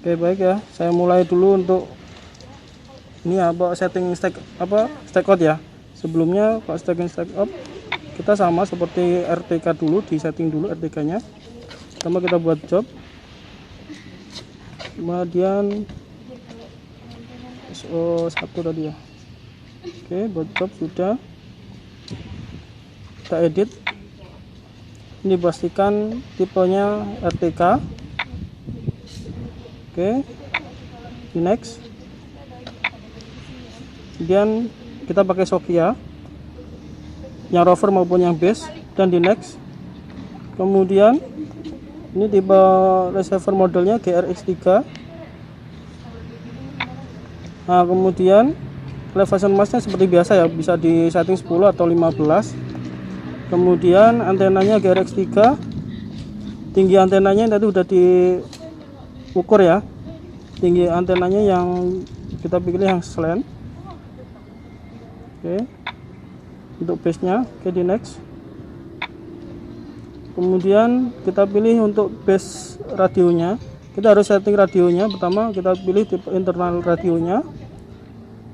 Oke, baik ya. Saya mulai dulu untuk ini setting stack out ya. Sebelumnya kalau stack up kita sama seperti RTK dulu, di setting dulu RTK-nya. Pertama kita buat job. Kemudian satu tadi ya. Oke, buat job sudah. Kita edit. Ini pastikan tipenya RTK. Oke, di next. Kemudian kita pakai Sophia yang rover maupun yang base, dan di next. Kemudian ini tipe receiver modelnya GRX3. Nah, kemudian elevation masknya seperti biasa ya, bisa di setting 10 atau 15. Kemudian antenanya GRX3, tinggi antenanya tadi udah diukur ya, tinggi antenanya yang kita pilih yang slant. Oke, untuk base nya. Oke, di next. Kemudian kita pilih untuk base radionya, kita harus setting radionya. Pertama kita pilih tipe internal radionya,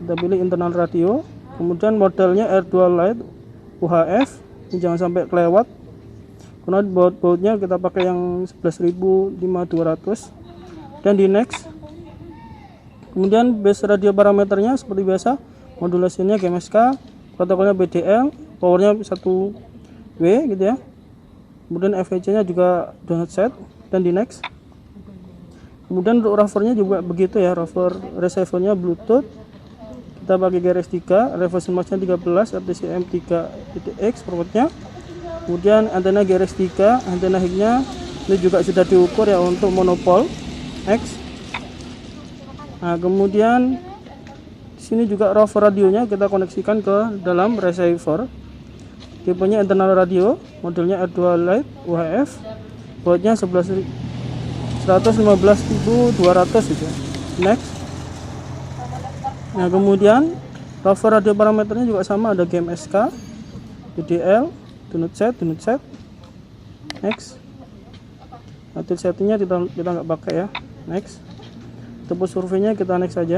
kita pilih internal radio. Kemudian modelnya R2 Lite UHF, ini jangan sampai kelewat karena bautnya kita pakai yang 11.500. Dan di next. Kemudian base radio parameternya seperti biasa, modulasinya GMSK, protokolnya BDL, powernya 1W gitu ya. Kemudian FEC nya juga donut set. Dan di next. Kemudian untuk rovernya juga begitu ya, rover receivernya Bluetooth, kita pakai GRX3, elevation masknya 13, RTCM 3.x formatnya. Kemudian antena GRX3, antena HIG-nya ini juga sudah diukur ya untuk monopole X. Nah, kemudian di sini juga rover radionya kita koneksikan ke dalam receiver. Tipenya internal radio, modelnya R2 Lite UHF, bautnya 115.200 gitu. Next. Nah, kemudian rover radio parameternya juga sama, ada GMSK, DDL, donut set. Next. Nanti settingnya kita nggak pakai ya. Next. Topo surveinya kita next saja.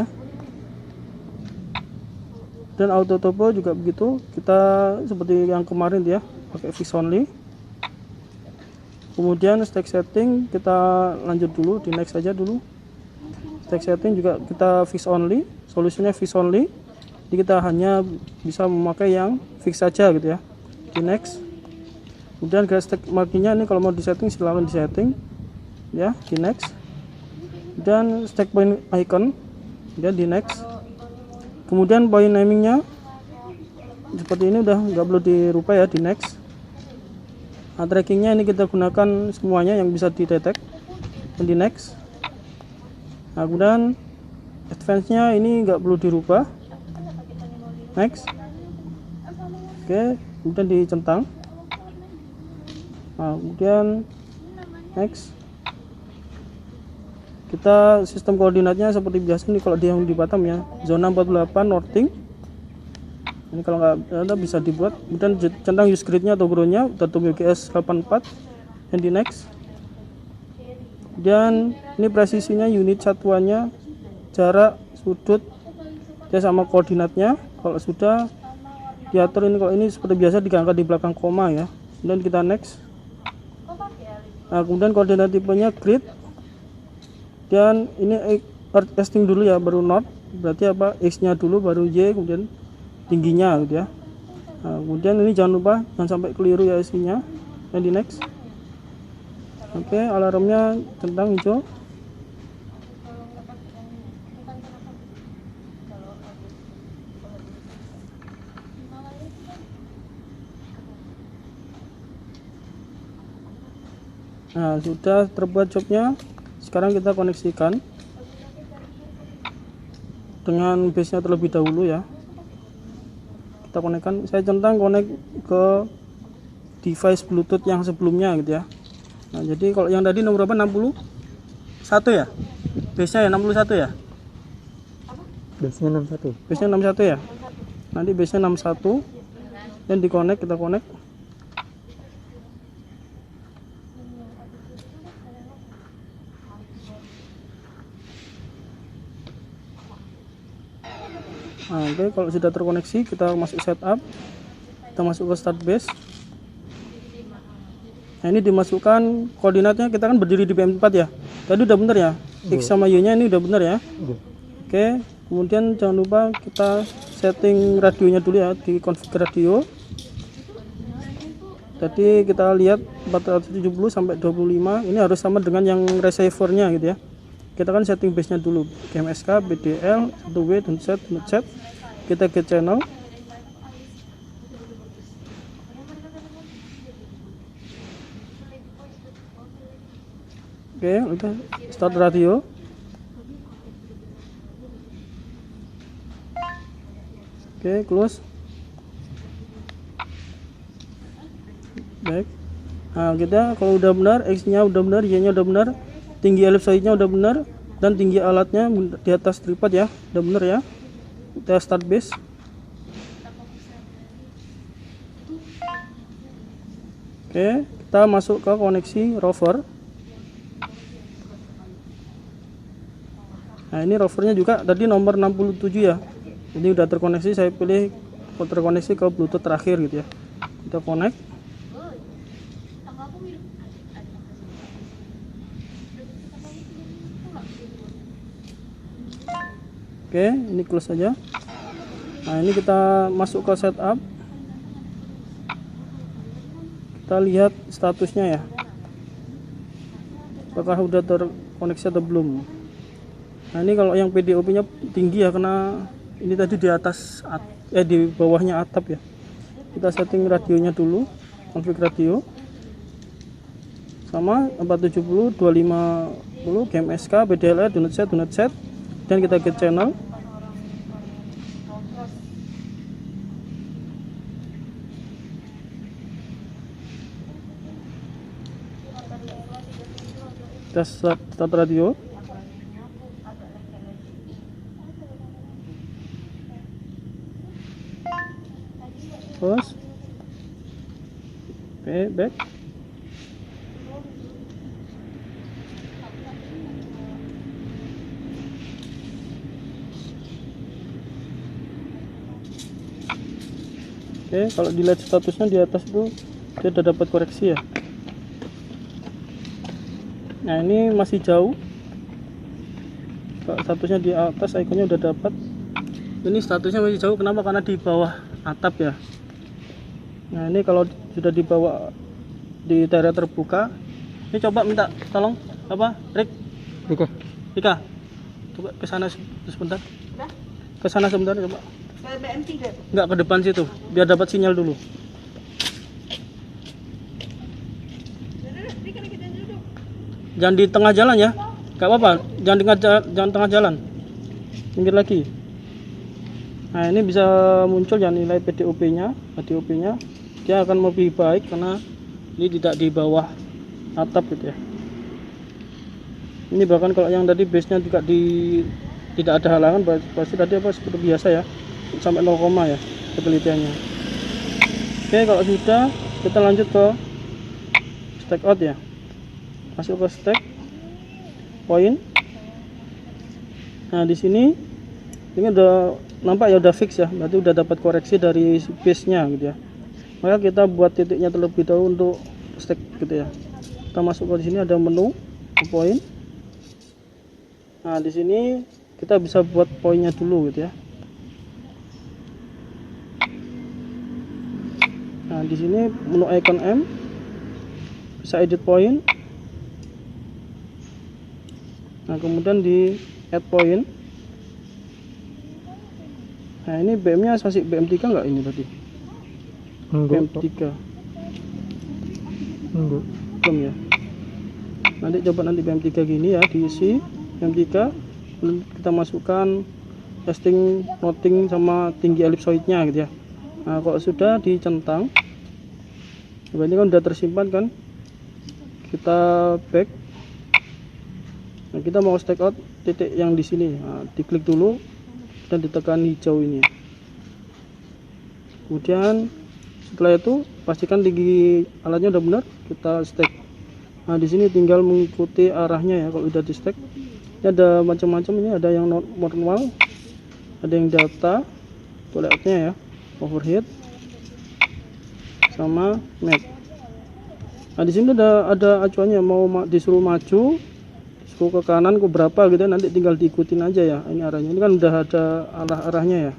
Dan auto topo juga begitu, kita seperti yang kemarin ya, pakai fix only. Kemudian stack setting kita lanjut dulu, di next saja dulu. Stack setting juga kita fix only, solusinya fix only. Jadi kita hanya bisa memakai yang fix saja gitu ya. Di next. Kemudian garis stack markingnya ini kalau mau di setting silahkan di setting ya. Di next. Dan stack point icon ya, di next. Kemudian point namingnya seperti ini, udah nggak perlu dirubah ya. Di next. Nah, trackingnya ini kita gunakan semuanya yang bisa didetek. Dan di next. Nah, kemudian advance nya ini nggak perlu dirubah. Next. Oke, kemudian dicentang. Nah, kemudian next. Kita sistem koordinatnya seperti biasa nih kalau yang di Batam ya, zona 48 northing. Ini kalau nggak ada bisa dibuat. Kemudian centang use grid-nya atau ground-nya datum UGS 84. Dan di next. Dan ini presisinya, unit satuannya, jarak, sudut, dia sama koordinatnya. Kalau sudah diatur ini, kalau ini seperti biasa diangkat di belakang koma ya. Dan kita next. Nah, kemudian koordinat tipenya grid. Dan ini earth testing dulu ya, baru north. Berarti apa? X-nya dulu, baru Y, kemudian tingginya gitu ya. Nah, kemudian ini jangan lupa, jangan sampai keliru ya isinya. Dan di next. Oke, alarmnya centang hijau. Nah, sudah terbuat jobnya. Sekarang kita koneksikan dengan base nya terlebih dahulu ya. Kita konekkan, saya centang konek ke device Bluetooth yang sebelumnya gitu ya. Nah, jadi kalau yang tadi nomor berapa, 61 ya, base nya ya 61 ya, base nya 61 ya. Nanti base nya 61 dan dikonek, kita konek. Nah, oke, kalau sudah terkoneksi kita masuk setup, kita masuk ke start base. Nah, ini dimasukkan koordinatnya, kita kan berdiri di PM4 ya. Tadi udah bener ya, X sama Y nya ini udah bener ya. Oke, kemudian jangan lupa kita setting radionya dulu ya, di config radio. Tadi kita lihat 470 sampai 25, ini harus sama dengan yang receivernya gitu ya. Kita kan setting base nya dulu, GMSK, BDL, 1W, .Z. Kita get channel. Oke, udah start radio. Oke, close. Baik. Nah, kita kalau udah benar, X-nya udah benar, Y-nya udah benar, tinggi ellipsoidnya udah benar, dan tinggi alatnya di atas tripod ya, udah benar ya. Kita start base. Oke, kita masuk ke koneksi rover. Nah, ini rovernya juga tadi nomor 67 ya. Jadi udah terkoneksi, saya pilih terkoneksi ke Bluetooth terakhir gitu ya. Kita connect. Oke, ini close saja. Nah, ini kita masuk ke setup. Kita lihat statusnya ya. Apakah udah terkoneksi atau belum? Nah, ini kalau yang PDOP-nya tinggi ya, karena ini tadi di atas di bawahnya atap ya. Kita setting radionya dulu, config radio. Sama 470, 250, GMSK, BDLR, .Z, dan kita get channel. Kita start radio. Terus back. Oke, kalau dilihat statusnya di atas itu dia sudah dapat koreksi ya. Nah, ini masih jauh. Kalau statusnya di atas, ikonnya udah dapat. Ini statusnya masih jauh, kenapa? Karena di bawah atap ya. Nah, ini kalau sudah dibawa di daerah terbuka, ini coba minta tolong apa, Rika, coba ke sana sebentar. Ke sana sebentar coba. Ke BM3 tuh. Enggak, ke depan situ, biar dapat sinyal dulu. Jangan di tengah jalan ya. Enggak apa-apa, jangan tengah jalan. Pinggir lagi. Nah, ini bisa muncul ya nilai PDOP-nya, dia akan lebih baik karena ini tidak di bawah atap gitu ya. Ini bahkan kalau yang tadi base-nya juga tidak ada halangan, pasti tadi apa seperti biasa ya, sampai 0, ya penelitiannya. Oke, kalau sudah kita lanjut ke stack out ya. Masuk ke stack point. Nah, di sini ini udah nampak ya, udah fix ya, berarti udah dapat koreksi dari base-nya gitu ya. Maka kita buat titiknya terlebih dahulu untuk stack gitu ya. Kita masuk ke sini, ada menu point. Nah, di sini kita bisa buat poinnya dulu gitu ya. Nah, di sini menu icon M, bisa edit point. Nah, kemudian di add point. Nah, ini BM-nya masih BM3 enggak ini tadi? BM3. Belum ya. Nanti coba BM3 gini ya, diisi BM3. Kita masukkan testing, noting sama tinggi ellipsoidnya gitu ya. Nah, kalau sudah dicentang, ini kan udah tersimpan kan, kita back. Nah, kita mau stack out titik yang di sini. Nah, diklik dulu dan ditekan hijau ini. Kemudian setelah itu pastikan tinggi alatnya udah benar, kita stack. Nah, di sini tinggal mengikuti arahnya ya. Kalau udah di stack, ini ada macam-macam, ini ada yang normal, ada yang data, toiletnya ya, overhead sama mat. Nah di sini ada acuannya, mau disuruh maju, disuruh ke kanan ke berapa gitu, nanti tinggal diikutin aja ya. Ini arahnya, ini kan udah ada arahnya ya,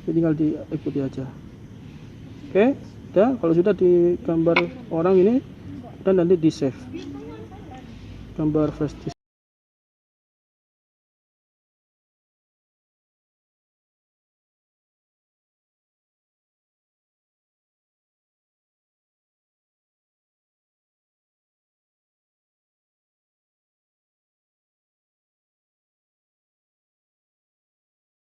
jadi tinggal diikuti aja. Oke, udah. Kalau sudah di gambar orang ini, dan nanti di save gambar flash disk.